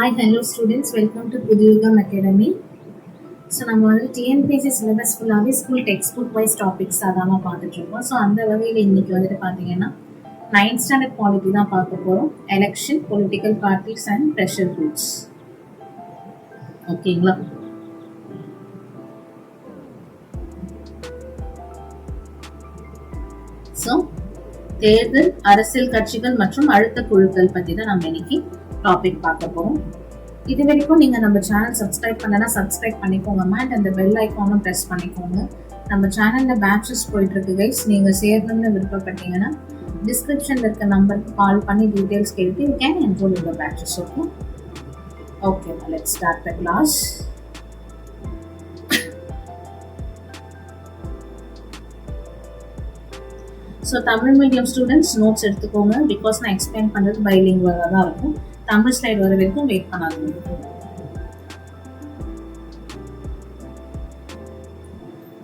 Hi, hello students. Welcome to Pudhuyugam Academy. So நம்ம வந்து TNPSC syllabus ஃபுல்லாகவே school text book wise topics அதாமல் பார்த்துட்ருக்கோம். ஸோ அந்த வகையில் இன்றைக்கி வந்துட்டு பார்த்தீங்கன்னா 9th ஸ்டாண்டர்ட் பாலிட்டி தான் பார்க்க போகிறோம். Election, political parties and pressure groups. ஓகேங்களா? ஸோ தேர்தல், அரசியல் கட்சிகள் மற்றும் அழுத்த குழுக்கள் பற்றி தான் நம்ம இன்னைக்கு டாபிக் பார்க்க போகிறோம். இது வரைக்கும் நீங்கள் நம்ம சேனல் சப்ஸ்கிரைப் பண்ணனா சப்ஸ்கிரைப் பண்ணிக்கோங்க அண்ட் அந்த பெல் ஐக்கானும் ப்ரெஸ் பண்ணிக்கோங்க. நம்ம சேனலில் பேட்சஸ் போயிட்டுருக்கு கைஸ். நீங்கள் சேரணும்னு விருப்பப்பட்டீங்கன்னா டிஸ்கிரிப்ஷனில் இருக்க நம்பருக்கு கால் பண்ணி டீட்டெயில்ஸ் கேட்டு you can enrol your batches. Okay, let's start the class. So Tamil medium students notes எடுத்துக்கோங்க. பிகாஸ் நான் எக்ஸ்பிளைன் பண்ணுறது பைலிங்குவலாக தான் இருக்கும். தமிழ் ஸ்லைட் வர வரைக்கும் வெயிட் பண்ணாதீங்க.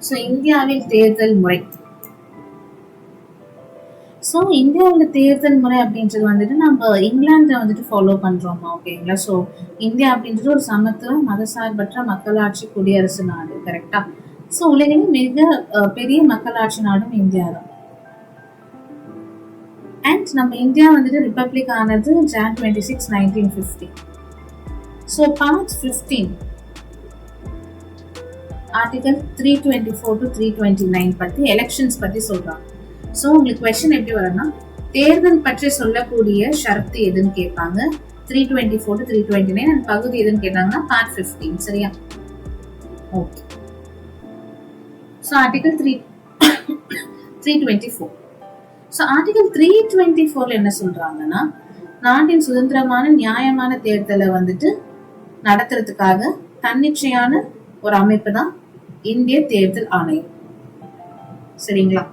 ஸோ இந்தியாவில் தேர்தல் முறை. ஸோ இந்தியாவில் தேர்தல் முறை அப்படின்றது வந்துட்டு நம்ம இங்கிலாந்தை வந்துட்டு ஃபாலோ பண்ணுறோமா? ஓகேங்களா? ஸோ இந்தியா அப்படின்றது ஒரு சமத்துவ மதசார்பற்ற மக்களாட்சி குடியரசு நாடு. கரெக்டா? ஸோ உலகின் மிக பெரிய மக்களாட்சி நாடும் இந்தியா தான். அண்ட் நம்ம இந்தியா வந்துட்டு ரிப்பப்ளிக் ஆனது Jan 26, 1950. So part 15 article 324 to 329 பற்றி எலெக்ஷன்ஸ் பற்றி சொல்றாங்க. ஸோ உங்களுக்கு கொஸ்டின் எப்படி வரும்னா, தேர்தல் பற்றி சொல்லக்கூடிய ஷரத்து எதுன்னு கேட்பாங்க. 324 to 329 அண்ட் பகுதி எதுன்னு கேட்டாங்கன்னா பார்ட் 15. சரியா? Okay. So article 324. So article 324 என்ன சொல்றாங்கன்னா, நாட்டின் சுதந்திரமான நியாயமான தேர்தலை வந்துட்டு நடத்துறதுக்காக தன்னிச்சையான ஒரு அமைப்பு தான் இந்திய தேர்தல் ஆணையம். சரிங்களா?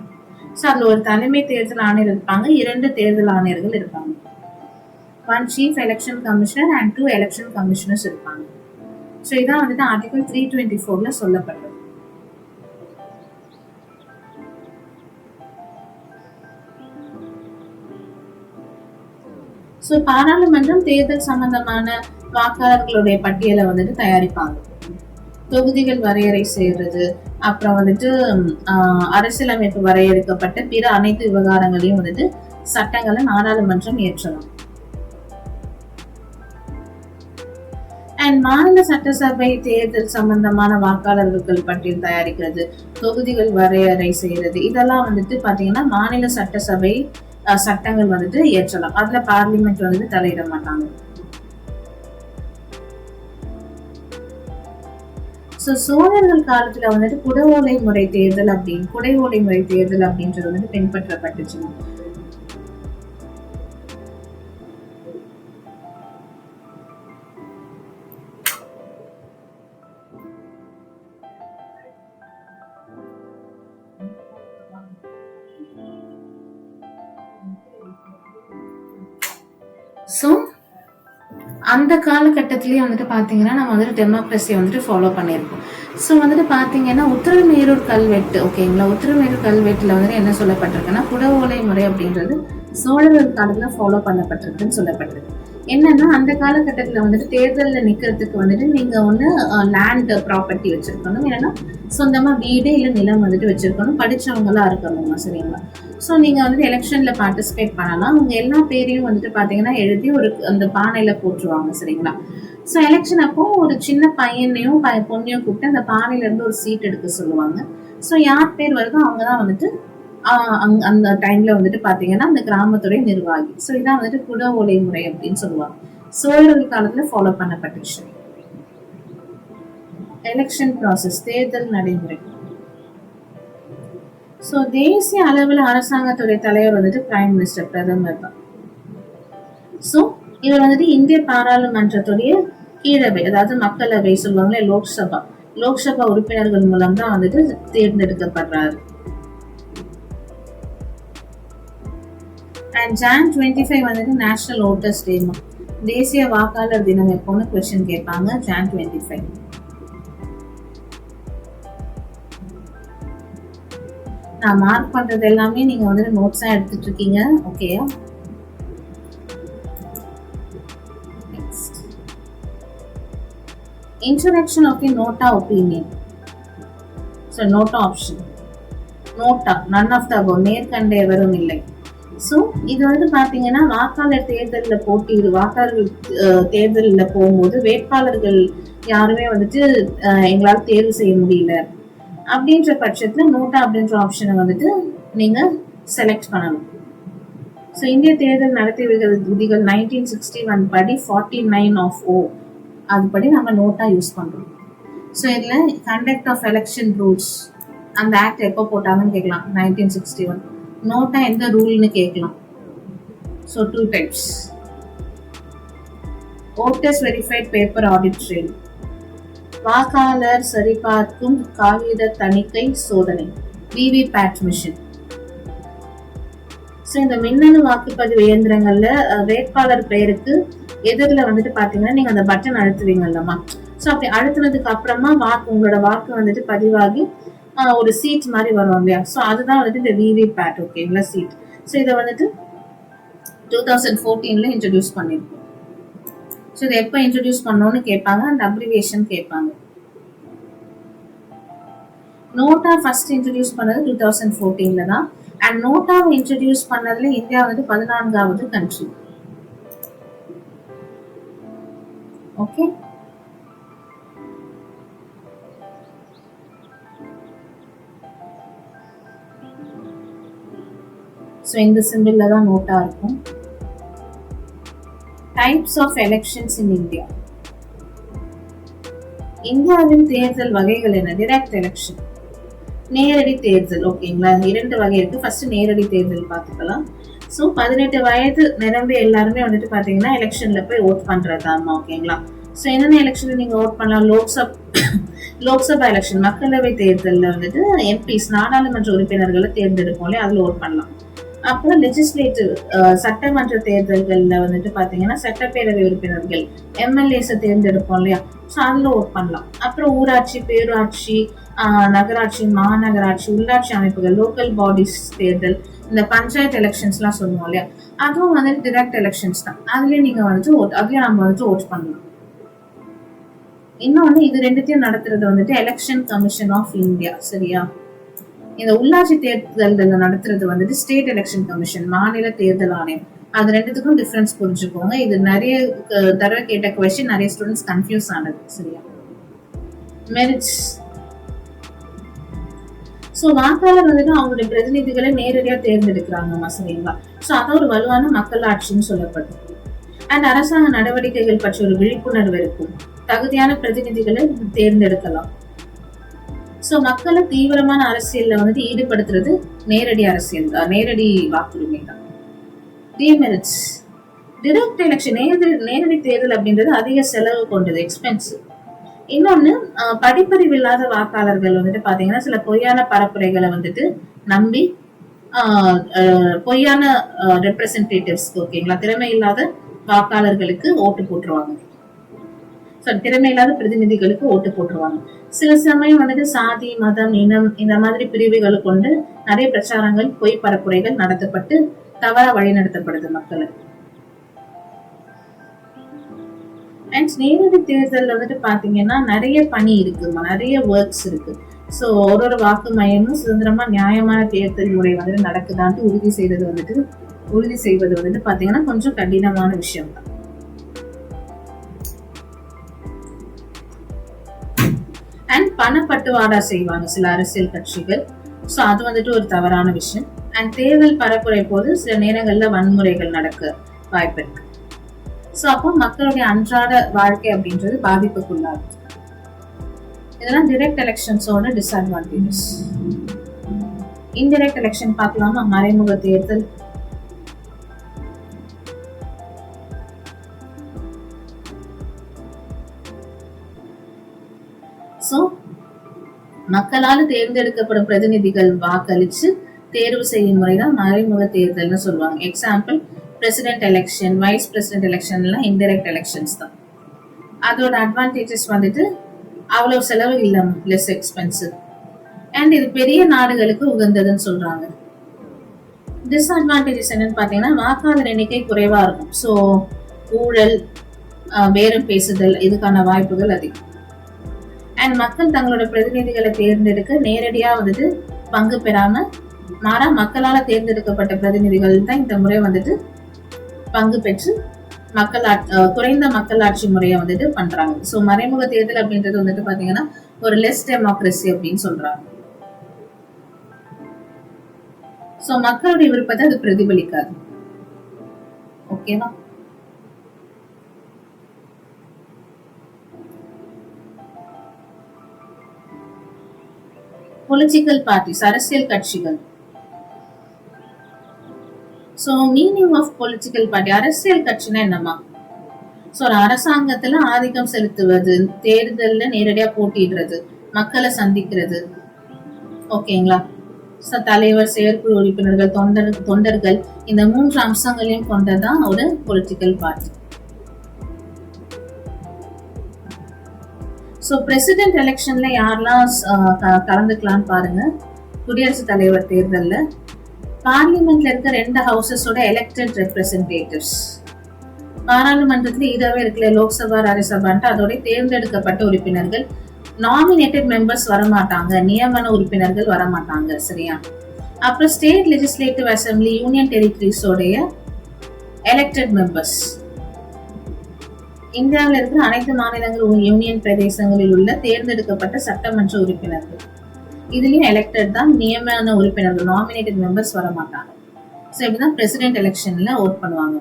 ஸோ அதுல ஒரு தலைமை தேர்தல் ஆணையர் இருப்பாங்க, 2 தேர்தல் ஆணையர்கள் இருப்பாங்க. 1 chief election commissioner and 2 election commissioners இருப்பாங்க. ஸோ இதான் வந்துட்டு ஆர்டிகல் 324ல சொல்லப்பட்டது. ஸோ பாராளுமன்றம் தேர்தல் சம்பந்தமான வாக்காளர்களுடைய பட்டியலை வந்துட்டு தயாரிப்பாங்க. தொகுதிகள் வரையறை செய்யறது, அப்புறம் வந்துட்டு அரசியலமைப்பு வரையறுக்கப்பட்ட பிற அனைத்து விவகாரங்களையும் வந்துட்டு சட்டங்களை நாடாளுமன்றம் இயற்றலாம். அண்ட் மாநில சட்டசபை தேர்தல் சம்பந்தமான வாக்காளர்கள் பட்டியல் தயாரிக்கிறது, தொகுதிகள் வரையறை செய்யறது, இதெல்லாம் வந்துட்டு பாத்தீங்கன்னா மாநில சட்டசபை சட்டங்கள் வந்துட்டு இயற்றலாம். அதுல பார்லிமெண்ட் வந்துட்டு தலையிட மாட்டாங்க. சோ சோழர்கள் காலத்துல வந்துட்டு குடவோலை முறை தேர்தல் அப்படின்றது வந்துட்டு பின்பற்றப்பட்டுச்சு. ஸோ அந்த காலகட்டத்திலேயே வந்துட்டு பார்த்தீங்கன்னா நம்ம வந்துட்டு டெமோக்ரஸியை வந்துட்டு ஃபாலோ பண்ணியிருக்கோம். ஸோ வந்துட்டு பார்த்தீங்கன்னா உத்திரமேரூர் கல்வெட்டு, ஓகேங்களா? உத்திரமேரூர் கல்வெட்டில் வந்துட்டு என்ன சொல்லப்பட்டிருக்குன்னா, குடவோலை முறை அப்படின்றது சோழர்கள் காலத்தில் ஃபாலோ பண்ணப்பட்டிருக்குன்னு சொல்லப்பட்டிருக்கு. என்னன்னா அந்த காலகட்டத்தில் வந்துட்டு தேர்தலில் நிற்கிறதுக்கு வந்துட்டு நீங்கள் ஒன்று லேண்ட் ப்ராப்பர்ட்டி வச்சிருக்கணும், இல்லைன்னா சொந்தமாக வீடு இல்லை நிலம் வந்துட்டு வச்சிருக்கணும், படித்தவங்களா இருக்கணுமா? சரிங்களா? ஸோ நீங்கள் வந்துட்டு எலெக்ஷனில் பார்ட்டிசிபேட் பண்ணலாம். அவங்க எல்லா பேரையும் வந்துட்டு பார்த்தீங்கன்னா எழுதி ஒரு அந்த பானையில் போட்டுருவாங்க. சரிங்களா? ஸோ எலெக்ஷன் அப்போ ஒரு சின்ன பையனையும் பொண்ணையும் கூப்பிட்டு அந்த பானையிலேருந்து ஒரு சீட் எடுக்க சொல்லுவாங்க. ஸோ யார் பேர் வருதோ அவங்க தான் வந்துட்டு அந்த டைம்ல வந்துட்டு பாத்தீங்கன்னா அந்த கிராமத்துடைய நிர்வாகி. ஸோ இதான் வந்துட்டு குடவோலை முறை அப்படின்னு சொல்லுவாங்க. சோழர்கள் காலத்துல ஃபாலோ பண்ணப்பட்டுச்சு. எலெக்ஷன் ப்ராசஸ், தேர்தல் நடைமுறை. ஸோ தேசிய அளவில் அரசாங்கத்துடைய தலைவர் வந்துட்டு பிரைம் மினிஸ்டர், பிரதமர் தான். ஸோ இவர் வந்துட்டு இந்திய பாராளுமன்றத்துடைய கீழவை, அதாவது மக்களவை சொல்லுவாங்களே, லோக்சபா உறுப்பினர்கள் மூலம் தான் வந்துட்டு தேர்ந்தெடுக்கப்படுறாரு. அண்ட் Jan 25 வந்துட்டு நேஷனல் ஓட்டர்ஸ் டே, தேசிய வாக்காளர் தினம் எப்போன்னு கொஸ்டின் கேட்பாங்க. Jan 25. நான் மார்க் பண்றது எல்லாமே நீங்க வந்துட்டு நோட்ஸா எடுத்துட்டு இருக்கீங்க. ஓகேயா? Introduction of the nota opinion. So nota option. NOTA none of the above, மேற்கண்ட எவரும் இல்லை. ஸோ இது வந்து பாத்தீங்கன்னா வாக்காளர் தேர்தலில் வாக்காளர்கள் தேர்தலில் போகும்போது வேட்பாளர்கள் யாருமே வந்துட்டு எங்களால் தேர்வு செய்ய முடியல அப்படின்ற பட்சத்துல நோட்டா அப்படின்ற ஆப்ஷனை வந்துட்டு நீங்க செலக்ட் பண்ணணும். ஸோ இந்திய தேர்தல் நடத்தை விதிகள் 1961 படி 49 ஆஃப் O அதுபடி நம்ம நோட்டா யூஸ் பண்றோம். ஸோ இதுல கண்டக்ட் ஆஃப் எலெக்ஷன் ரூல்ஸ் அந்த ஆக்ட் எப்போ போட்டாங்கன்னு கேட்கலாம். 1961. நோட்டா எந்த ரூல்னு கேட்கலாம். So 2 types. Voters verified paper audit trail, வாக்காளர் சரிபார்க்கும் காகித தணிக்கை சோதனை, விவிபேட் மிஷின். ஸோ இந்த மின்னணு வாக்குப்பதிவு இயந்திரங்கள்ல வேட்பாளர் பெயருக்கு எதிரில் வந்துட்டு பாத்தீங்கன்னா நீங்க அந்த பட்டன் அழுத்துவீங்கல்லமா. ஸோ அப்படி அழுத்தினதுக்கு அப்புறமா உங்களோட வாக்கு வந்துட்டு பதிவாகி ஒரு சீட் மாதிரி வரும் இல்லையா. ஸோ அதுதான் வந்துட்டு இந்த விவிபேட். ஓகேங்களா, சீட். ஸோ இதை வந்துட்டு 2014ல இன்ட்ரடியூஸ் பண்ணிருக்கோம். ஸோ இதை எப்போ இன்ட்ரடியூஸ் பண்ணோம்னு கேட்பாங்க, அந்த அப்ரிவியேஷன் கேட்பாங்க. நோட்டா ஃபர்ஸ்ட் இன்ட்ரடியூஸ் பண்ணது 2014ல தான். அண்ட் நோட்டாவை இன்ட்ரடியூஸ் பண்ணதுல இந்தியா வந்து 14வது கண்ட்ரி. ஓகே, ஸோ இந்த சிம்பிள்ல தான் நோட்டா இருக்கும். Types of elections in India. இந்தியாவின் தேர்தல் வகைகள் என்ன? டைரக்ட் எலெக்ஷன், நேரடி தேர்தல். ஓகேங்களா, 2 வகை இருக்கு. ஃபர்ஸ்ட் நேரடி தேர்தல் பார்த்துக்கலாம். ஸோ 18 வயது நிரம்பி எல்லாருமே வந்துட்டு பாத்தீங்கன்னா எலெக்ஷன்ல போய் ஓட் பண்றதாமா. ஓகேங்களா, ஸோ என்னென்ன எலெக்ஷன்ல நீங்க ஓட் பண்ணலாம்? லோக்சபா எலெக்ஷன், மக்களவை தேர்தலில் வந்துட்டு எம்பிஸ் நாடாளுமன்ற உறுப்பினர்களை தேர்ந்தெடுப்போம் இல்லையா, அதுல ஓட் பண்ணலாம். அப்புறம் லெஜிஸ்லேட்டிவ் சட்டமன்ற தேர்தல்கள்ல வந்துட்டு பாத்தீங்கன்னா சட்டப்பேரவை உறுப்பினர்கள் எம்எல்ஏஸை தேர்ந்தெடுப்போம் இல்லையா, ஸோ அதுல ஓட் பண்ணலாம். அப்புறம் ஊராட்சி, பேரூராட்சி, நகராட்சி, மாநகராட்சி, உள்ளாட்சி அமைப்புகள், லோக்கல் பாடிஸ் தேர்தல், இந்த பஞ்சாயத்து எலெக்ஷன்ஸ் எல்லாம் சொல்லுவோம் இல்லையா, அதுவும் வந்துட்டு டிரெக்ட் எலெக்ஷன்ஸ் தான். அதுலயே நீங்க வந்துட்டு அதுலயே நம்ம வந்துட்டு ஓட் பண்ணலாம். இன்னொன்னு, இது ரெண்டுத்தையும் நடத்துறது வந்துட்டு எலெக்ஷன் கமிஷன் ஆஃப் இந்தியா. சரியா, இந்த உள்ளாட்சி தேர்தல்கள் நடத்துறது வந்துட்டு ஸ்டேட் எலெக்ஷன் கமிஷன், மாநில தேர்தல் ஆணையம். அது ரெண்டுத்துக்கும் டிஃபரன்ஸ் புரிஞ்சுக்கோங்க. இது நிறைய தடவை கேட்ட கொஸ்டின், நிறைய ஸ்டூடெண்ட்ஸ் கன்ஃபியூஸ் ஆனது. சரியா, மெரிட்ஸ். ஸோ வாக்காளர் வந்துட்டு அவங்களுடைய பிரதிநிதிகளை நேரடியா தேர்ந்தெடுக்கிறாங்கம்மா. சரிங்களா, ஸோ அதான் ஒரு வலுவான மக்களாட்சின்னு சொல்லப்படுது. அண்ட் அரசாங்க நடவடிக்கைகள் பற்றி ஒரு விழிப்புணர்வு இருக்கும். தகுதியான பிரதிநிதிகளை தேர்ந்தெடுக்கலாம். ஸோ மக்களை தீவிரமான அரசியல்ல வந்துட்டு ஈடுபடுத்துறது நேரடி அரசியல் தான், நேரடி வாக்குரிமை தான். டிமெரிட்ஸ். டிரெக்ட் எலெக்ஷன், நேரடி தேர்தல் அப்படின்றது அதிக செலவு கொண்டது, எக்ஸ்பென்சிவ். இன்னொன்னு, படிப்பறிவு இல்லாத வாக்காளர்கள் வந்துட்டு பாத்தீங்கன்னா சில பொய்யான பரப்புரைகளை வந்துட்டு நம்பி பொய்யான ரெப்ரசன்டேட்டிவ்ஸ்க்கு, ஓகேங்களா, திறமை இல்லாத வாக்காளர்களுக்கு ஓட்டு போட்டுருவாங்க. திறமை இல்லாத பிரதிநிதிகளுக்கு ஓட்டு போட்டுருவாங்க. சில சமயம் வந்துட்டு சாதி, மதம், இனம் இந்த மாதிரி பிரிவுகளை கொண்டு நிறைய பிரச்சாரங்கள், பொய் பரப்புரைகள் நடத்தப்பட்டு தவறா வழி நடத்தப்படுது மக்களை. அண்ட் நேரடி தேர்தல் வந்துட்டு பாத்தீங்கன்னா நிறைய பணி இருக்குமா, நிறைய ஒர்க்ஸ் இருக்கு. ஸோ ஒரு வாக்கு மையமும் சுதந்திரமா நியாயமான தேர்தல் முறை வந்துட்டு நடக்குதான்ட்டு உறுதி செய்வது வந்துட்டு பாத்தீங்கன்னா கொஞ்சம் கடினமான விஷயம் தான். அண்ட் பணப்பட்டுவாடா செய்வாங்க சில அரசியல் கட்சிகள். ஸோ அது வந்துட்டு ஒரு தவறான விஷயம். அண்ட் தேர்தல் பரப்புரை போது சில நேரங்கள்ல வன்முறைகள் நடக்க வாய்ப்பு இருக்கு. ஸோ அப்போ மக்களுடைய அன்றாட வாழ்க்கை அப்படின்றது பாதிப்புக்குள்ளாகும். இதெல்லாம் டிரெக்ட் எலெக்ஷன்ஸோட டிஸ்அட்வான்டேஜஸ். இன்டிரெக்ட் எலெக்ஷன் பார்க்கலாமா? மறைமுக தேர்தல். ஸோ மக்களால் தேர்ந்தெடுக்கப்படும் பிரதிநிதிகள் வாக்களிச்சு தேர்வு செய்யும் முறைதான் மறைமுக தேர்தல்னு சொல்லுவாங்க. Example, president election, vice president election எல்லாம் இன்டைரக்ட் எலெக்ஷன்ஸ் தான். அதோட அட்வான்டேஜஸ் வந்துட்டு அவ்வளவு செலவு இல்லை, லெஸ் எக்ஸ்பென்சிவ். அண்ட் இது பெரிய நாடுகளுக்கு உகந்ததுன்னு சொல்றாங்க. டிஸ்அட்வான்டேஜஸ் என்னன்னு பாத்தீங்கன்னா வாக்காளர் எண்ணிக்கை குறைவா இருக்கும். ஸோ ஊழல், பேரம் பேசுதல் இதுக்கான வாய்ப்புகள் அதிகம். அண்ட் மக்கள் தங்களோட பிரதிநிதிகளை தேர்ந்தெடுக்க நேரடியா வந்துட்டு பங்கு பெறாம மாறா மக்களால தேர்ந்தெடுக்கப்பட்ட பிரதிநிதிகள் தான் இந்த முறை வந்துட்டு பங்கு பெற்று குறைந்த மக்களாட்சி முறையை வந்துட்டு பண்றாங்க. சோ மறைமுக தேர்தல் அப்படின்றது வந்துட்டு பாத்தீங்கன்னா ஒரு லெஸ் டெமோக்ரஸி அப்படின்னு சொல்றாங்க. சோ மக்களுடைய விருப்பத்தை அது பிரதிபலிக்காது. ஓகேவா? பொலிட்டிக்கல் பார்ட்டிஸ், அரசியல் கட்சிகள். So meaning of political party, அரசியல் கட்சினா என்னமா? சோ ஒரு அரசாங்கத்துல ஆதிக்கம் செலுத்துவது, தேர்தல்ல நேரடியா போட்டியிடுறது, மக்களை சந்திக்கிறது, ஓகேங்களா? தலைவர், செயற்குழு உறுப்பினர்கள், தொண்டர்கள், இந்த 3 அம்சங்களையும் கொண்டதான் ஒரு பொலிட்டிக்கல் பார்ட்டி. சோ பிரசிடென்ட் எலெக்ஷன்ல யாரெல்லாம் கலந்துக்கலாம்னு பாருங்க. குடியரசுத் தலைவர் தேர்தல்ல பார்லிமெண்ட்ல இருக்க 2 ஹவுசஸோட எலெக்டட் ரெப்ரசன்டேட்டிவ்ஸ், பாராளுமன்றத்துல இதவே இருக்குல்ல லோக்சபா ராஜ்யசபான்ட்டு அதோட தேர்ந்தெடுக்கப்பட்ட உறுப்பினர்கள், நாமினேட்டட் மெம்பர்ஸ் வரமாட்டாங்க, நியமன உறுப்பினர்கள் வரமாட்டாங்க, சரியா? அப்புறம் ஸ்டேட் லெஜிஸ்லேட்டிவ் அசம்பிளி, யூனியன் டெரிட்டரிஸோடைய எலெக்டட் மெம்பர்ஸ், இந்தியாவில் இருக்கிற அனைத்து மாநிலங்கள் யூனியன் பிரதேசங்களில் உள்ள தேர்ந்தெடுக்கப்பட்ட சட்டமன்ற உறுப்பினர்கள், இதுலயும் எலெக்டட் தான், நியமன உறுப்பினர்கள், நாமினேட்டட் மெம்பர்ஸ் வர மாட்டாங்க. சோ இப்படிதான் பிரசிடென்ட் எலெக்ஷன்ல ஓட் பண்ணுவாங்க.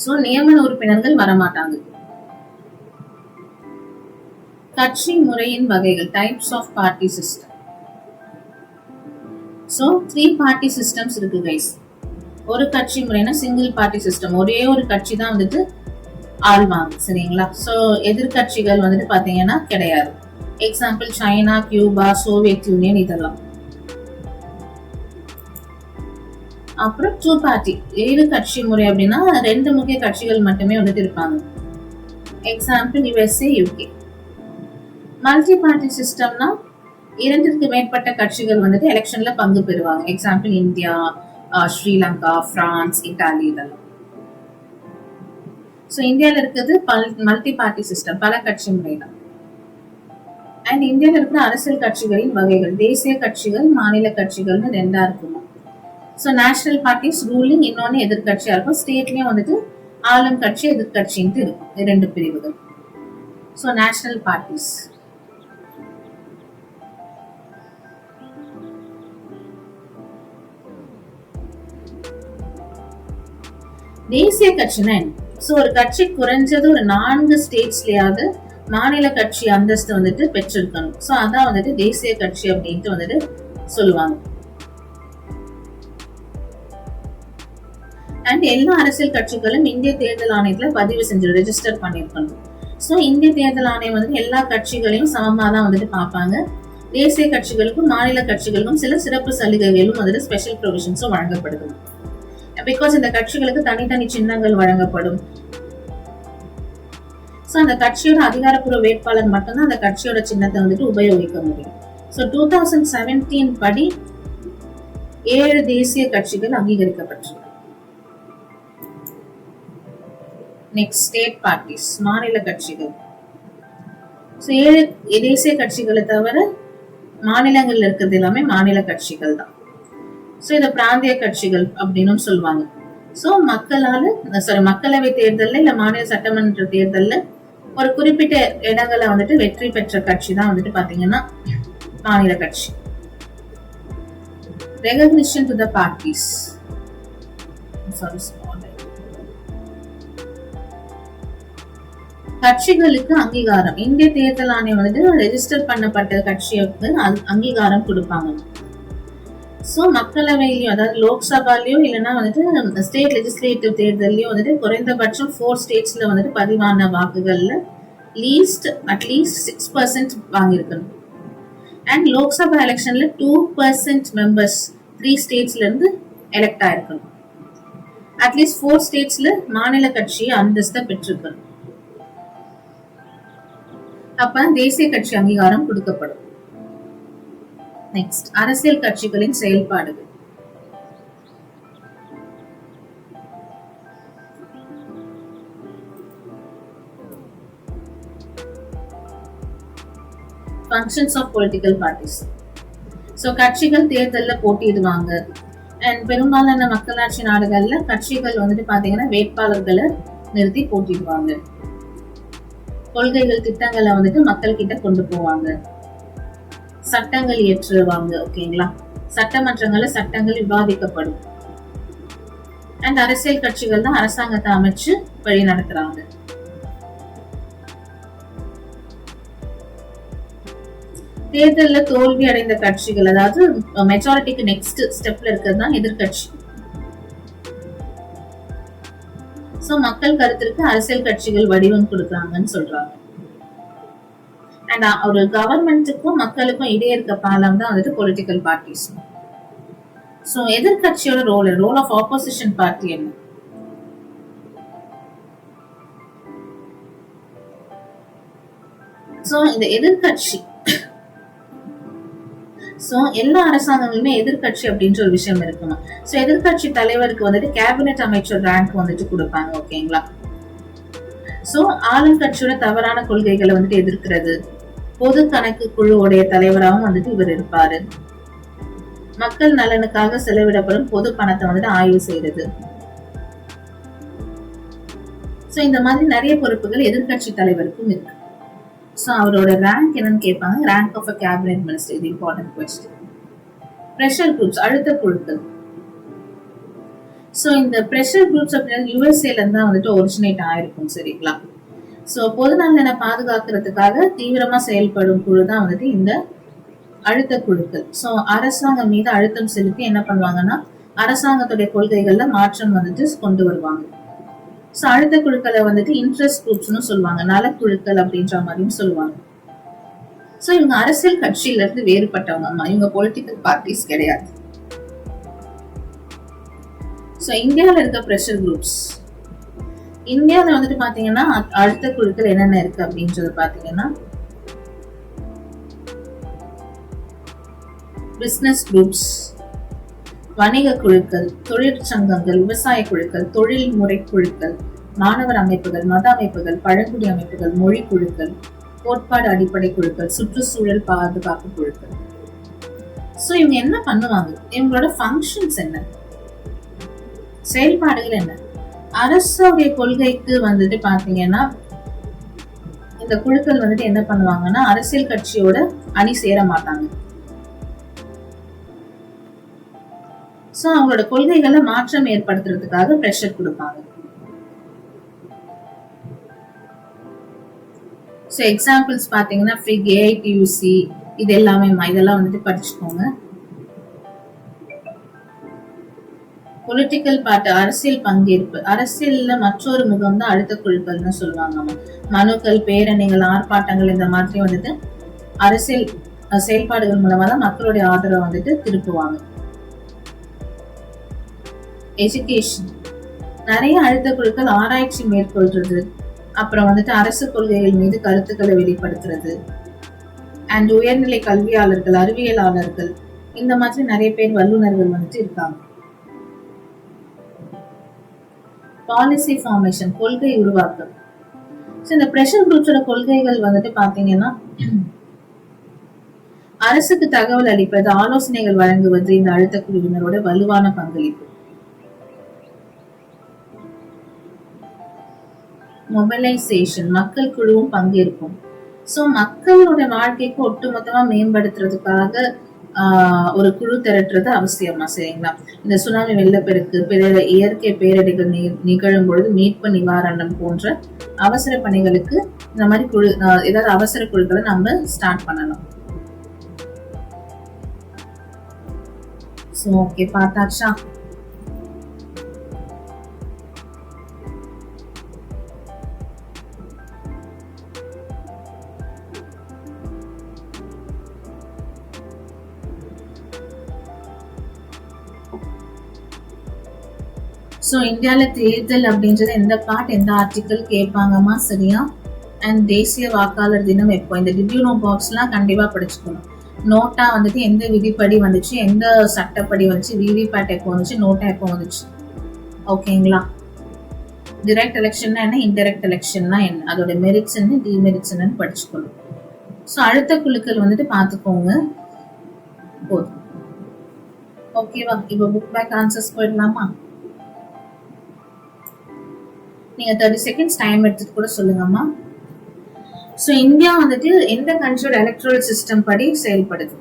சோ நியமன உறுப்பினர்கள் வரமாட்டாங்க. கட்சி முறையின் வகைகள், types of party system. So 3 party systems இருக்கு கைஸ். ஒரு கட்சி முறைனா சிங்கிள் பார்ட்டி சிஸ்டம், ஒரே ஒரு கட்சி தான் வந்துட்டு ஆள்வாங்க, சரிங்களா? சோ எதிர்கட்சிகள் வந்துட்டு பாத்தீங்கன்னா கிடையாது. Example China, Cuba, Soviet union இதெல்லாம். அப்புறம் 2 பார்ட்டி, ஏழு கட்சி முறை அப்படின்னா 2 முக்கிய கட்சிகள் மட்டுமே வந்துட்டு இருப்பாங்க. Example USA, UK. Multi party சிஸ்டம்னா 2க்கு மேற்பட்ட கட்சிகள் வந்துட்டு எலெக்ஷன்ல பங்கு பெறுவாங்க. Example India, Sri Lanka, France, Italy இதெல்லாம். சோ இந்தியால இருக்கிறது மல்டி பார்ட்டி சிஸ்டம், பல கட்சி முறை தான். அண்ட் இந்தியால இருக்கிற அரசியல் கட்சிகளின் வகைகள், தேசிய கட்சிகள், மாநில கட்சிகள்னு 2ஆ இருக்குமா. சோ நேஷனல் பார்ட்டிஸ் ரூலிங், இன்னொன்னு எதிர்கட்சியா இருக்கும். ஸ்டேட்லயும் வந்துட்டு ஆளும் கட்சி, எதிர்கட்சின்ட்டு இருக்கும், 2 பிரிவுகள். So national parties. தேசிய கட்சினா என்ன? சோ ஒரு கட்சி குறைஞ்சது ஒரு 4 ஸ்டேட்ஸ்லயாவது மாநில கட்சி அந்தஸ்து வந்துட்டு பெற்றிருக்கணும். சோ அதான் வந்துட்டு தேசிய கட்சி அப்படின்ட்டு வந்துட்டு சொல்லுவாங்க. அண்ட் எல்லா அரசியல் கட்சிகளும் இந்திய தேர்தல் ஆணையத்துல பதிவு செஞ்சு ரெஜிஸ்டர் பண்ணிருக்கணும். சோ இந்திய தேர்தல் ஆணையம் வந்து எல்லா கட்சிகளையும் சமமா தான் வந்துட்டு பார்ப்பாங்க. தேசிய கட்சிகளுக்கும் மாநில கட்சிகளுக்கும் சில சிறப்பு சலுகைகளும் வந்துட்டு ஸ்பெஷல் ப்ரொவிஷன்ஸும் வழங்கப்படுது. பிகாஸ் இந்த கட்சிகளுக்கு தனித்தனி சின்னங்கள் வழங்கப்படும். சோ அந்த கட்சியோட அதிகாரப்பூர்வ வேட்பாளர் மட்டும்தான் அந்த கட்சியோட சின்னத்தை வந்துட்டு உபயோகிக்க முடியும். சோ 2017 படி 7 தேசிய கட்சிகள் அங்கீகரிக்கப்பட்டிருக்கு. நெக்ஸ்ட் ஸ்டேட் பார்ட்டிஸ், மாநில கட்சிகள். சோ 7 தேசிய கட்சிகளை தவிர மாநிலங்கள்ல இருக்கிறது எல்லாமே மாநில கட்சிகள் தான். சோ இத பிராந்திய கட்சிகள் அப்படின்னு சொல்லுவாங்க. சோ மக்களவை தேர்தல்ல இல்ல மாநில சட்டமன்ற தேர்தல்ல ஒரு குறிப்பிட்ட இடங்களை வந்துட்டு வெற்றி பெற்ற கட்சி தான் வந்துட்டு பாத்தீங்கன்னா மாநில கட்சி. Recognition to the parties. கட்சிகளுக்கு அங்கீகாரம். இந்திய தேர்தல் ஆணையம் வந்துட்டு ரெஜிஸ்டர் பண்ணப்பட்ட கட்சிக்கு அங்கீகாரம் கொடுப்பாங்க. சோ மக்களவையிலயும், அதாவது லோக்சபாலயோ இல்லைன்னா வந்துட்டு ஸ்டேட் லெஜிஸ்லேட்டிவ் தேர்தலையும் வந்துட்டு குறைந்தபட்சம் 4 ஸ்டேட்ஸ்ல வந்துட்டு பதிவான வாக்குகள்ல அட்லீஸ்ட் 6% வாங்கியிருக்கணும். அண்ட் லோக்சபா எலெக்ஷன்ல 2% மெம்பர்ஸ் 3 ஸ்டேட்ஸ்ல இருந்து எலெக்ட் ஆயிருக்கணும். அட்லீஸ்ட் 4 ஸ்டேட்ஸ்ல மாநில கட்சியை அந்தஸ்தை பெற்றிருக்கணும். அப்பதான் தேசிய கட்சி அங்கீகாரம் கொடுக்கப்படும். நெக்ஸ்ட் அரசியல் கட்சிகளின் செயல்பாடுகள். Functions of political parties. So கட்சிகள் தேர்தலில் போட்டியிடுவாங்க. அண்ட் பெரும்பாலான மக்களாட்சி நாடுகள்ல கட்சிகள் வந்துட்டு பாத்தீங்கன்னா வேட்பாளர்களை நிறுத்தி போட்டிடுவாங்க. கொள்கைகள் திட்டங்களை வந்துட்டு மக்கள் கிட்ட கொண்டு போவாங்க. சட்டங்கள் இயற்றுவாங்க. ஓகேங்களா? சட்டமன்றங்கள்ல சட்டங்கள் விவாதிக்கப்படும். அண்ட் அரசியல் கட்சிகள் தான் அரசாங்கத்தை அமைச்சு வழி நடத்துறாங்க. தேர்தலில் தோல்வி அடைந்த கட்சிகள், அதாவது மெஜாரிட்டிக்கு நெக்ஸ்ட் ஸ்டெப்ல இருக்கிறது தான் எதிர்கட்சி. சோ மக்கள் கருத்திற்கு அரசியல் கட்சிகள் வடிவம் கொடுக்குறாங்கன்னு சொல்றாங்க. அண்ட் ஒரு கவர்மெண்ட்டுக்கும் மக்களுக்கும் இடையே இருக்க பாலம் தான் வந்துட்டு பொலிட்டிக்கல் பார்ட்டிஸ். சோ எதிர்கட்சியோட ரோல் ஆஃப் ஆப்போசிஷன் பார்ட்டி என்ன? சோ இந்த எதிர்கட்சி, சோ எல்லா அரசாங்கங்களுமே எதிர்கட்சி அப்படின்ற ஒரு விஷயம் இருக்கணும். சோ எதிர்கட்சி தலைவருக்கு வந்துட்டு கேபினெட் அமைச்சர் ரேங்க் வந்துட்டு கொடுப்பாங்க. ஓகேங்களா? சோ ஆளும் கட்சியோட தவறான கொள்கைகளை வந்துட்டு எதிர்க்கிறது. பொது கணக்கு குழுவுடைய தலைவராகவும் வந்துட்டு இவர் இருப்பாரு. மக்கள் நலனுக்காக செலவிடப்படும் பொது பணத்தை வந்துட்டு ஆய்வு செய்யறது. சோ இந்த மாதிரி நிறைய பொறுப்புகள் எதிர்கட்சி தலைவருக்கும் இருக்கு. சோ அவரோட ரேங்க் என்னன்னு கேட்பாங்க. Rank of a cabinet minister. இது இம்பார்ட்டன்ட் क्वेश्चन. பிரஷர் குரூப்ஸ், அழுத்த குழுக்கள். சோ இந்த பிரஷர் குரூப்ஸ் அப்படின்னா யுஎஸ்ஏல இருந்து தான் வந்துட்டு ஒரிஜினேட் ஆயிருக்கும். சரிங்களா? சோ பொது நலனை பாதுகாக்கிறதுக்காக தீவிரமா செயல்படும் குழு தான் வந்துட்டு இந்த அழுத்த குழுக்கள். சோ அரசாங்கம் மீது அழுத்தம் செலுத்தி என்ன பண்ணுவாங்கன்னா அரசாங்கத்துடைய கொள்கைகள்ல மாற்றம் வந்துட்டு கொண்டு வருவாங்க. சோ அழுத்த குழுக்களை வந்துட்டு இன்ட்ரெஸ்ட் குரூப்ஸ்னு சொல்லுவாங்க, நலக்குழுக்கள் அப்படின்ற மாதிரியும் சொல்லுவாங்க. சோ இவங்க அரசியல் கட்சியில இருந்து வேறுபட்டவங்க, இவங்க பொலிட்டிக்கல் பார்ட்டிஸ் கிடையாது. சோ இந்தியாவில இருக்க பிரஷர் குரூப்ஸ், இந்தியாவில வந்துட்டு பாத்தீங்கன்னா அழுத்த குழுக்கள் என்னென்ன இருக்கு அப்படின்றது பாத்தீங்கன்னா பிசினஸ் குரூப்ஸ், வணிக குழுக்கள், தொழிற்சங்கங்கள், விவசாய குழுக்கள், தொழில்முறை குழுக்கள், மாணவர் அமைப்புகள், மத அமைப்புகள், பழங்குடி அமைப்புகள், மொழி குழுக்கள், கோட்பாடு அடிப்படை குழுக்கள், சுற்றுச்சூழல் பாதுகாப்பு குழுக்கள். சோ இவங்க என்ன பண்ணுவாங்க? இவங்களோட ஃபங்க்ஷன்ஸ் என்ன, செயல்பாடுகள் என்ன? அரசுடைய கொள்கைக்கு வந்துட்டு பாத்தீங்கன்னா இந்த குழுக்கள் வந்துட்டு என்ன பண்ணுவாங்கன்னா அரசியல் கட்சியோட அணி சேர மாட்டாங்க. சோ அவங்களோட கொள்கைகளை மாற்றம் ஏற்படுத்துறதுக்காக பிரஷர் கொடுப்பாங்க. சோ எக்ஸாம்பிள்ஸ் பாத்தீங்கன்னா ஃபிக், ஏஐடியூசி, இது எல்லாமே இதெல்லாம் வந்துட்டு படிச்சுக்கோங்க. பொலிட்டிக்கல் பார்ட்டி, அரசியல் பங்கேற்பு. அரசியல்ல மற்றொரு முகம் தான் அழுத்த குழுக்கள்னு சொல்லுவாங்க. மனுக்கள், பேரணிகள், ஆர்ப்பாட்டங்கள் இந்த மாதிரி வந்துட்டு அரசியல் செயல்பாடுகள் மூலமா தான் மக்களுடைய ஆதரவை வந்துட்டு திருப்புவாங்க. எஜுகேஷன், நிறைய அழுத்த குழுக்கள் ஆராய்ச்சி மேற்கொள்றது, அப்புறம் வந்துட்டு அரசு கொள்கைகள் மீது கருத்துக்களை வெளிப்படுத்துறது. அண்ட் உயர்நிலை கல்வியாளர்கள், அறிவியலாளர்கள், இந்த மாதிரி நிறைய பேர் வல்லுநர்கள் வந்துட்டு இருக்காங்க. பாலிசி ஃபார்மேஷன், கொள்கை உருவாக்கம். இந்த பிரஷர் குரூப்ஸோட கொள்கைகள் வந்துட்டு பாத்தீங்கன்னா அரசுக்கு தகவல் அளிப்பது, ஆலோசனைகள் வழங்குவது இந்த அழுத்த குழுவினரோட வலுவான பங்களிப்பு. மொபிலைசேஷன், மக்கள் குழுவும் பங்கேற்கும். சோ மக்களோட வாழ்க்கைக்கு ஒட்டுமொத்தமா மேம்படுத்துறதுக்காக ஒரு குழு திரட்டுறது அவசியமா? சரிங்களா? இந்த சுனாமி, வெள்ளப்பெருக்கு, இயற்கை பேரடிகள் நிகழும் பொழுது மீட்பு, நிவாரணம் போன்ற அவசர பணிகளுக்கு இந்த மாதிரி குழு, ஏதாவது அவசர குழுக்களை நம்ம ஸ்டார்ட் பண்ணணும். So okay, பார்த்தாச்சா? ஸோ இந்தியாவில் தேர்தல் அப்படின்றது எந்த பார்ட், எந்த ஆர்டிக்கல் கேட்பாங்கம்மா? சரியா? அண்ட் தேசிய வாக்காளர் தினம் எப்போ? இந்த டிபியூனோ பாக்ஸ்லாம் கண்டிப்பாக படிச்சுக்கணும். நோட்டா வந்துட்டு எந்த விதிப்படி வந்துச்சு, எந்த சட்டப்படி வந்துச்சு, விவிபேட் எப்போ வந்துச்சு, நோட்டா எப்போ வந்துச்சு? ஓகேங்களா? டிரெக்ட் எலெக்ஷன்னா என்ன, இன்டெரக்ட் எலெக்ஷன்னா என்ன, அதோட மெரிட்ஸ் என்ன, டிமெரிட்ஸ் என்னன்னு படிச்சுக்கணும். ஸோ அழுத்த குழுக்கள் வந்துட்டு பார்த்துக்கோங்க. போதும். ஓகேவா? இப்போ புக் பேக் ஆன்சர்ஸ் போயிடலாமா? நீங்க 30 செகண்ட்ஸ் டைம் எடுத்துட்டு கூட சொல்லுங்கம்மா. ஸோ இந்தியா வந்துட்டு எந்த கண்ட்ரியோட எலக்ட்ரல் சிஸ்டம் படி செயல்படுது?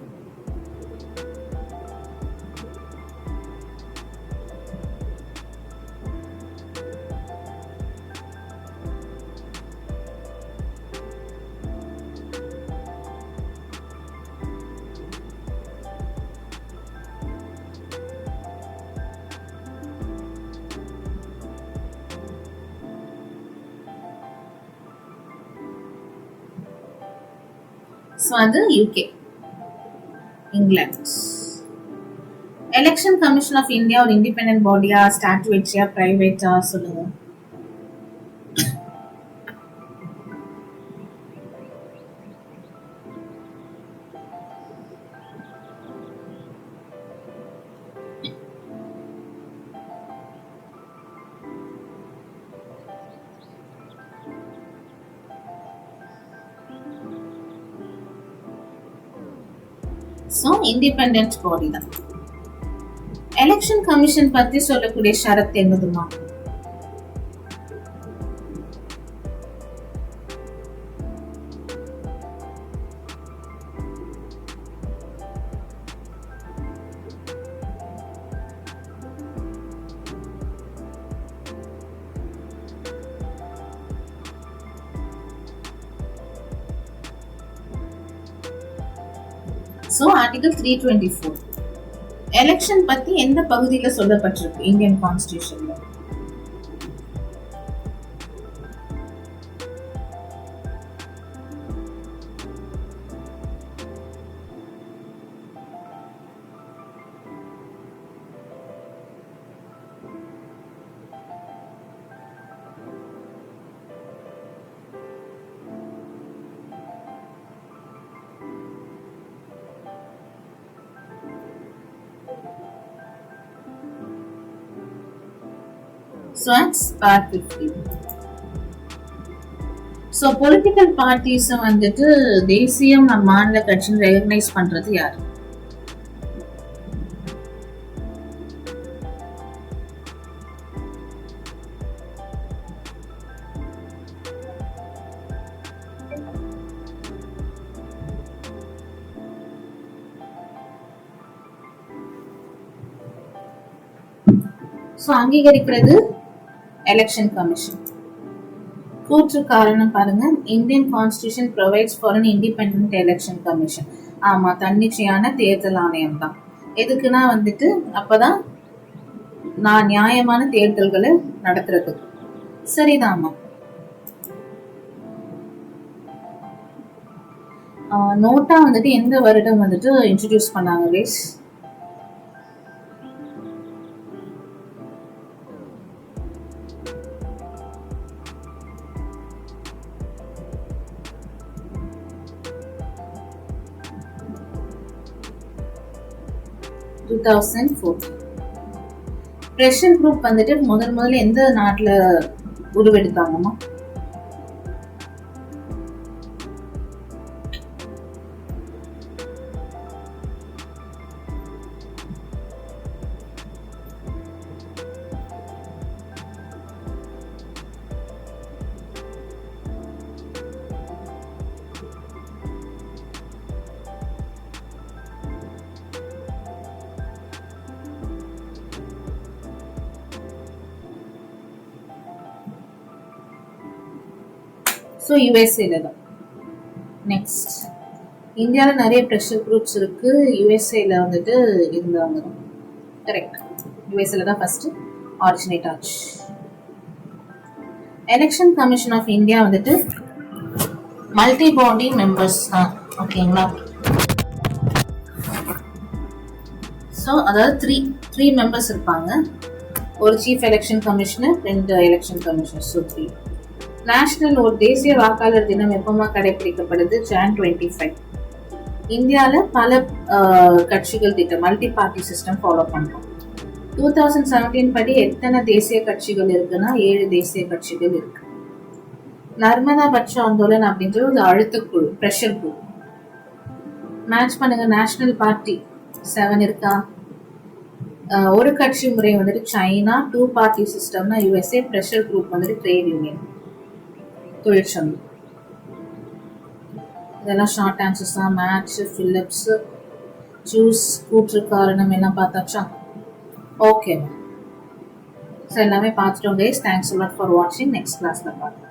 ஸோ அது UK, England. Election commission of India ஒரு இண்டிபெண்டன்ட் பாடியா, ஸ்டாட்யூட்டரியா, பிரைவேட்டா சொல்லுங்க. ஸோ இண்டிபெண்டன்ட் பாடி தான். எலெக்ஷன் கமிஷன் பத்தி சொல்லக்கூடிய ஷரத் என்னதுமா? So article 324. எலெக்ஷன் பத்தி எந்த பகுதியில சொல்லப்பட்டிருக்கு Indian கான்ஸ்டிடியூஷன்ல? So that's part 50. So political parties வந்துட்டு தேசிய மாநில கட்சின்னு ரெகக்னைஸ் பண்றது யாரு? ஸோ அங்கீகரிக்கிறது எலெக்ஷன் கமிஷன். கூற்று காரணம் பாருங்க, Indian constitution provides for an independent election commission. ஆமா, தன்னிச்சையான தேர்தல் ஆணையம் தான். எதுக்குன்னா வந்துட்டு அப்பதான் நான் நியாயமான தேர்தல்களை நடத்துறதுக்கு. சரிதாம்மா. நோட்டா வந்துட்டு எந்த வருடம் வந்துட்டு இன்ட்ரடியூஸ் பண்ணாங்க கைஸ்? பிரஷர் குரூப் வந்துட்டு முதல்ல எந்த நாட்டுல உருவெடுத்தாங்கம்மா? ஸோ யூஎஸ்ஏல தான். நெக்ஸ்ட், இந்தியாவில் நிறைய ப்ரெஷர் குரூப்ஸ் இருக்கு. யூஎஸ்ஏல வந்துட்டு இருந்தவங்க தான். கரெக்ட், யூஎஸ்ஏல தான் ஃபர்ஸ்ட் ஆரிஜினேட் ஆச்சு. எலெக்ஷன் கமிஷன் ஆஃப் இந்தியா வந்துட்டு மல்டி பாடி மெம்பர்ஸ் தான். ஓகேங்களா? ஸோ அதாவது த்ரீ மெம்பர்ஸ் இருப்பாங்க. ஒரு chief election commissioner, 2 election commissioner. So 3. National ஒரு தேசிய வாக்காளர் தினம் எப்பமா கடைபிடிக்கப்படுது? Jan 25. இந்தியாவில் பல கட்சிகள் திட்டம், மல்டி பார்ட்டி சிஸ்டம் ஃபாலோ பண்றோம். 2017 படி எத்தனை தேசிய கட்சிகள் இருக்குன்னா 7 தேசிய கட்சிகள் இருக்கு. நர்மதா பட்ச ஆந்தோலன் அப்படின்றது ஒரு அழுத்த குழு, பிரஷர் குழு. மேட்ச் பண்ணுங்க. நேஷனல் பார்ட்டி 7 இருக்கா? ஒரு கட்சி முறை வந்துட்டு சைனா, 2 பார்ட்டி சிஸ்டம்னா யூஎஸ்ஏ, ப்ரெஷர் குரூப் வந்துட்டு ட்ரேட் யூனியன், தொழிற்சங்கம். இதெல்லாம் ஷார்ட் ஆன்சர்ஸ் தான். மேட்ச், பிலிப்ஸ், சூஸ், கூற்று காரணம் என்ன பார்த்தாச்சா? ஓகே, ஸோ எல்லாமே பார்த்துட்டோம் guys. Thanks a lot for வாட்சிங். நெக்ஸ்ட் கிளாஸ்ல பார்க்கலாம்.